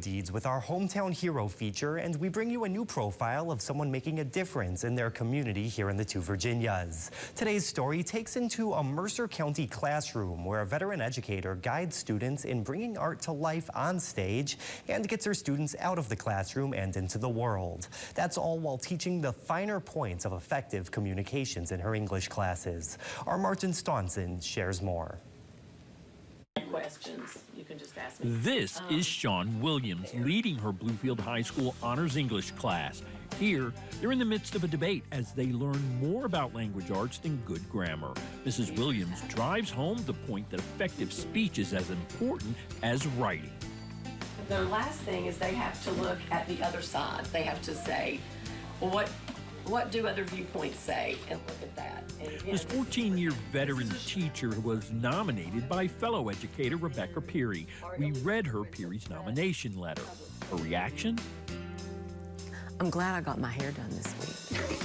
deeds with our Hometown Hero feature, and we bring you a new profile of someone making a difference in their community here in the two Virginias. Today's story takes into a Mercer County classroom where a veteran educator guides students in bringing art to life on stage and gets her students out of the classroom and into the world. That's all while teaching the finer points of effective communications in her English classes. Our Martin Staunton shares more. Questions, you can just ask me. This is Shawn Williams leading her Bluefield High School Honors English class. Here, they're in the midst of a debate as they learn more about language arts than good grammar. Mrs. Williams drives home the point that effective speech is as important as writing. The last thing is they have to look at the other side. They have to say, well, what do other viewpoints say, and look at that. And again, This 14-year veteran teacher was nominated by fellow educator Rebecca Peary. We read her Peary's nomination letter. Her reaction? I'm glad I got my hair done this week.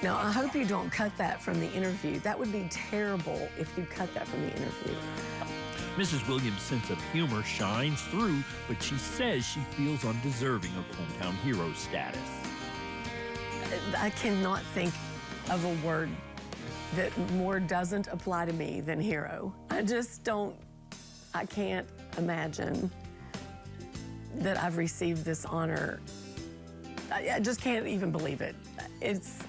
Now, I hope you don't cut that from the interview. That would be terrible if you cut that from the interview. Mrs. Williams' sense of humor shines through, but she says she feels undeserving of hometown hero status. I cannot think of a word that more doesn't apply to me than hero. I can't imagine that I've received this honor. I just can't even believe it. It's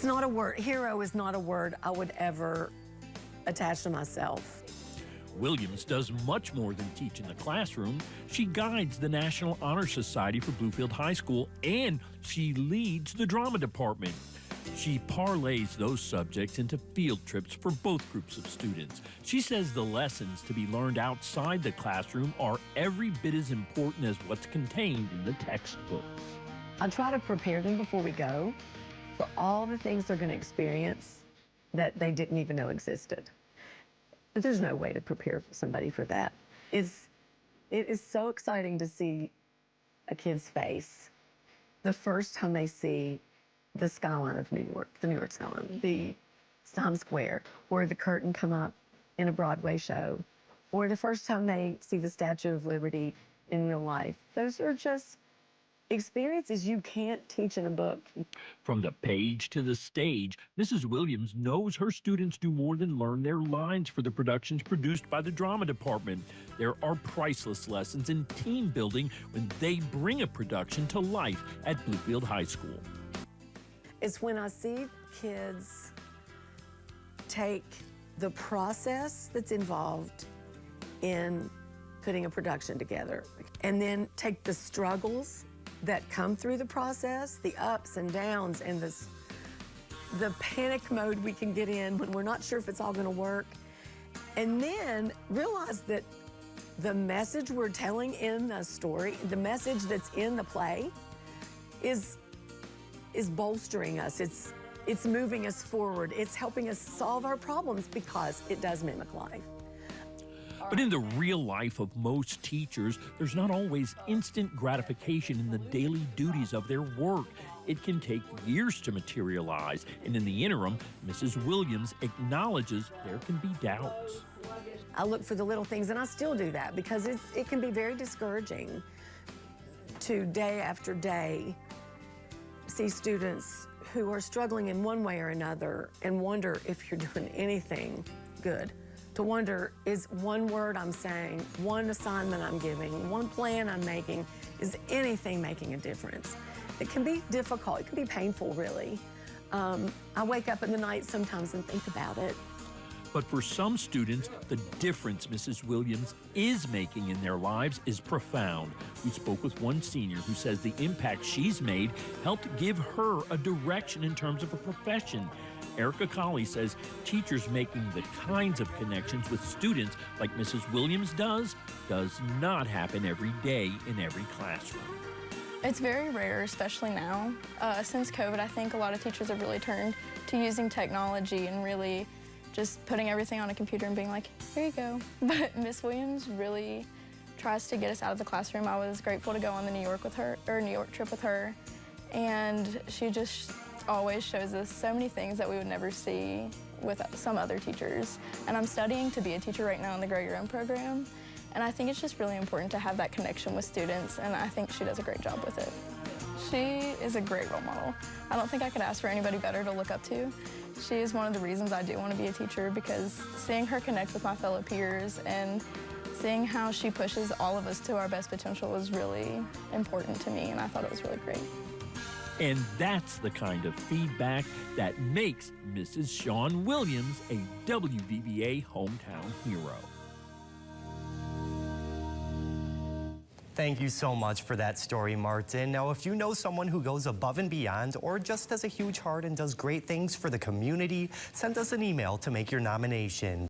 not a word. Hero is not a word I would ever attach to myself. Williams does much more than teach in the classroom. She guides the National Honor Society for Bluefield High School, and she leads the drama department. She parlays those subjects into field trips for both groups of students. She says the lessons to be learned outside the classroom are every bit as important as what's contained in the textbooks. I try to prepare them before we go for all the things they're going to experience that they didn't even know existed. But there's no way to prepare somebody for that. It is so exciting to see a kid's face the first time they see the skyline of New York, the New York skyline, the Times Square, or the curtain come up in a Broadway show, or the first time they see the Statue of Liberty in real life. Those are just experiences you can't teach in a book. From the page to the stage, Mrs. Williams knows her students do more than learn their lines for the productions produced by the drama department. There are priceless lessons in team building when they bring a production to life at Bluefield High School. It's when I see kids take the process that's involved in putting a production together and then take the struggles that come through the process, the ups and downs, and the panic mode we can get in when we're not sure if it's all gonna work, and then realize that the message we're telling in the story, the message that's in the play, is bolstering us. It's moving us forward. It's helping us solve our problems because it does mimic life. But in the real life of most teachers, there's not always instant gratification in the daily duties of their work. It can take years to materialize, and in the interim, Mrs. Williams acknowledges there can be doubts. I look for the little things, and I still do that because it can be very discouraging to day after day see students who are struggling in one way or another and wonder if you're doing anything good. To wonder, is one word I'm saying, one assignment I'm giving, one plan I'm making, is anything making a difference? It can be difficult, it can be painful, really. I wake up in the night sometimes and think about it. But for some students, the difference Mrs. Williams is making in their lives is profound. We spoke with one senior who says the impact she's made helped give her a direction in terms of her profession. Erica Colley says teachers making the kinds of connections with students like Mrs. Williams does not happen every day in every classroom. It's very rare, especially now. Since COVID, I think a lot of teachers have really turned to using technology and really just putting everything on a computer and being like, here you go. But Miss Williams really tries to get us out of the classroom. I was grateful to go on the New York trip with her, and she just always shows us so many things that we would never see with some other teachers. And I'm studying to be a teacher right now in the Grow Your Own program, And I think it's just really important to have that connection with students, and I think she does a great job with it. She is a great role model. I don't think I could ask for anybody better to look up to. She is one of the reasons I do want to be a teacher, because seeing her connect with my fellow peers and seeing how she pushes all of us to our best potential was really important to me, and I thought it was really great. And that's the kind of feedback that makes Mrs. Shawn Williams a WVVA hometown hero. Thank you so much for that story, Martin. Now, if you know someone who goes above and beyond or just has a huge heart and does great things for the community, send us an email to make your nomination.